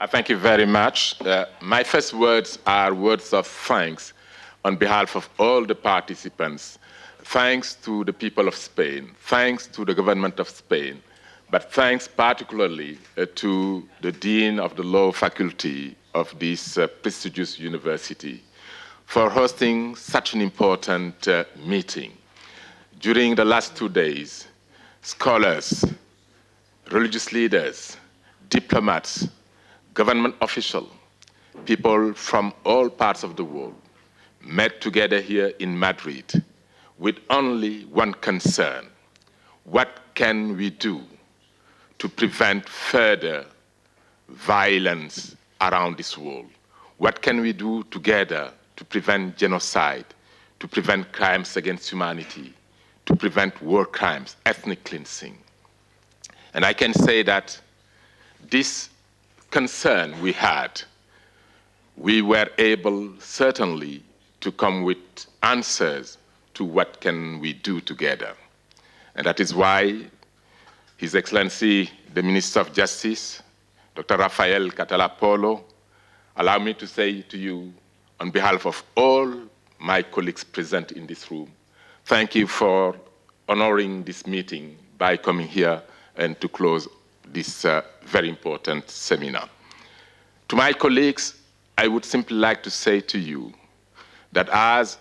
Thank you very much. My first words are words of thanks on behalf of all the participants. Thanks to the people of Spain, thanks to the government of Spain, but thanks particularly to the Dean of the Law Faculty of this prestigious university for hosting such an important meeting. During the last 2 days, scholars, religious leaders, diplomats, government officials, people from all parts of the world met together here in Madrid with only one concern. What can we do to prevent further violence around this world? What can we do together to prevent genocide, to prevent crimes against humanity, to prevent war crimes, ethnic cleansing? And I can say that this concern we had, we were able certainly to come with answers to what can we do together. And that is why His Excellency, the Minister of Justice, Dr. Rafael Catala Polo, allow me to say to you, on behalf of all my colleagues present in this room, thank you for honoring this meeting by coming here and to close this very important seminar. To my colleagues, I would simply like to say to you that as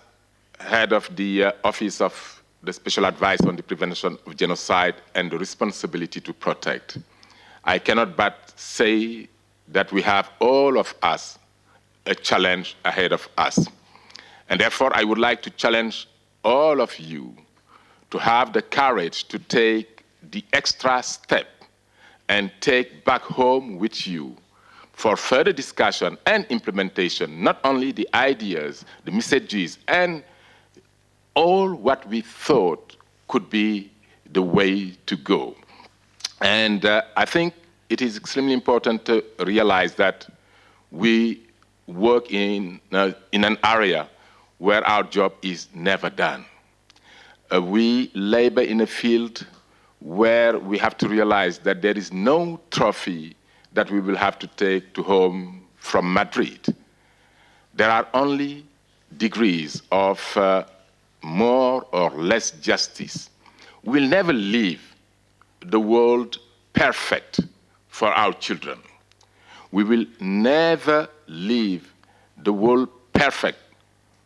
head of the Office of the Special Advisor on the Prevention of Genocide and the Responsibility to Protect, I cannot but say that we have all of us a challenge ahead of us. And therefore, I would like to challenge all of you to have the courage to take the extra step and take back home with you for further discussion and implementation, not only the ideas, the messages, and all what we thought could be the way to go. And I think it is extremely important to realize that we work in an area where our job is never done. We labor in a field where we have to realize that there is no trophy that we will have to take to home from Madrid. There are only degrees of more or less justice. We'll never leave the world perfect for our children. We will never leave the world perfect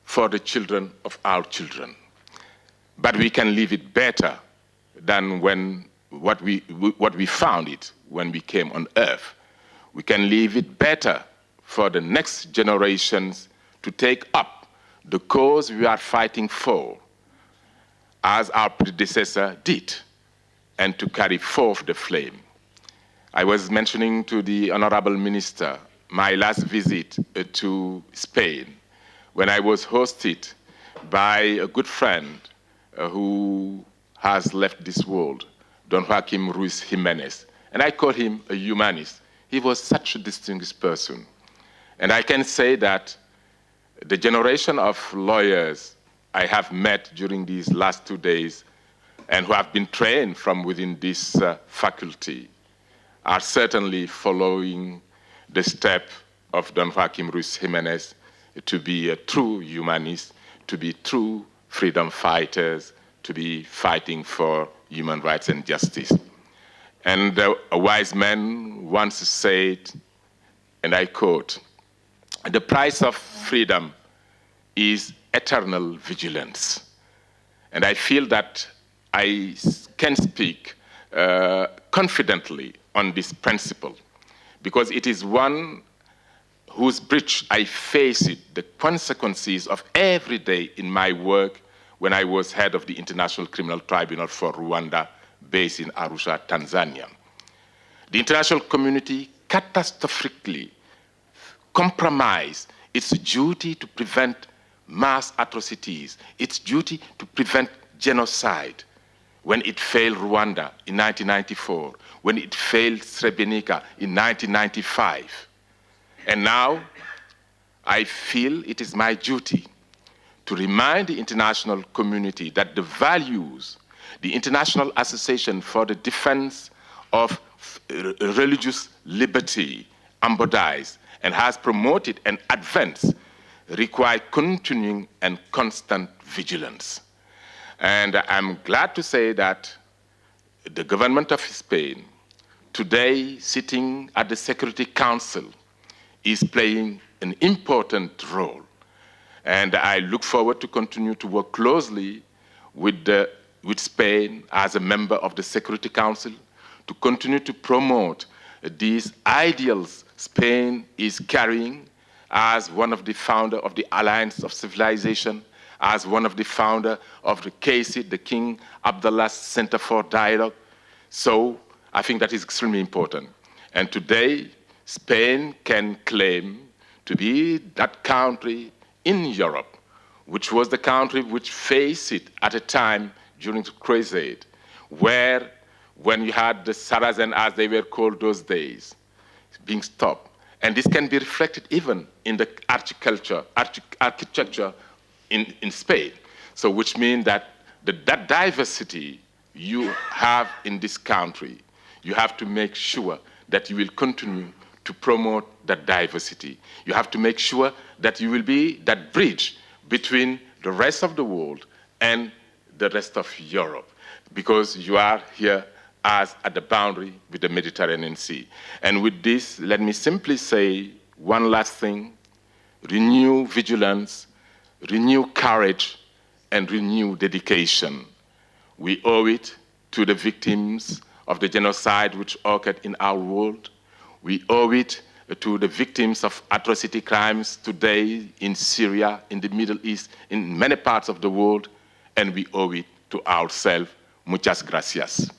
for the children of our children. But we can leave it better than what we found it when we came on earth. We can leave it better for the next generations to take up the cause we are fighting for, as our predecessor did, and to carry forth the flame. I was mentioning to the Honorable Minister my last visit to Spain, when I was hosted by a good friend who has left this world, Don Joaquim Ruiz Jimenez. And I call him a humanist. He was such a distinguished person. And I can say that the generation of lawyers I have met during these last 2 days and who have been trained from within this faculty are certainly following the step of Don Joaquim Ruiz Jimenez to be a true humanist, to be true freedom fighters, to be fighting for human rights and justice. And a wise man once said, and I quote, "The price of freedom is eternal vigilance." And I feel that I can speak confidently on this principle, because it is one whose breach I face it, the consequences of every day in my work when I was head of the International Criminal Tribunal for Rwanda, based in Arusha, Tanzania. The international community catastrophically compromised its duty to prevent mass atrocities, its duty to prevent genocide, when it failed Rwanda in 1994, when it failed Srebrenica in 1995. And now, I feel it is my duty to remind the international community that the values, the International Association for the Defense of Religious Liberty embodies and has promoted and advanced require continuing and constant vigilance. And I'm glad to say that the government of Spain, today sitting at the Security Council, is playing an important role. And I look forward to continue to work closely with Spain as a member of the Security Council to continue to promote these ideals Spain is carrying as one of the founders of the Alliance of Civilization, as one of the founders of the KCID, the King Abdullah Center for Dialogue. So I think that is extremely important. And today, Spain can claim to be that country in Europe, which was the country which faced it at a time during the Crusade, where when you had the Saracens, as they were called those days, being stopped. And this can be reflected even in the architecture in Spain. So which means that that diversity you have in this country, you have to make sure that you will continue to promote that diversity. You have to make sure that you will be that bridge between the rest of the world and the rest of Europe, because you are here as at the boundary with the Mediterranean Sea. And with this, let me simply say one last thing: renew vigilance, renew courage, and renew dedication. We owe it to the victims of the genocide which occurred in our world. We owe it to the victims of atrocity crimes today in Syria, in the Middle East, in many parts of the world, and we owe it to ourselves. Muchas gracias.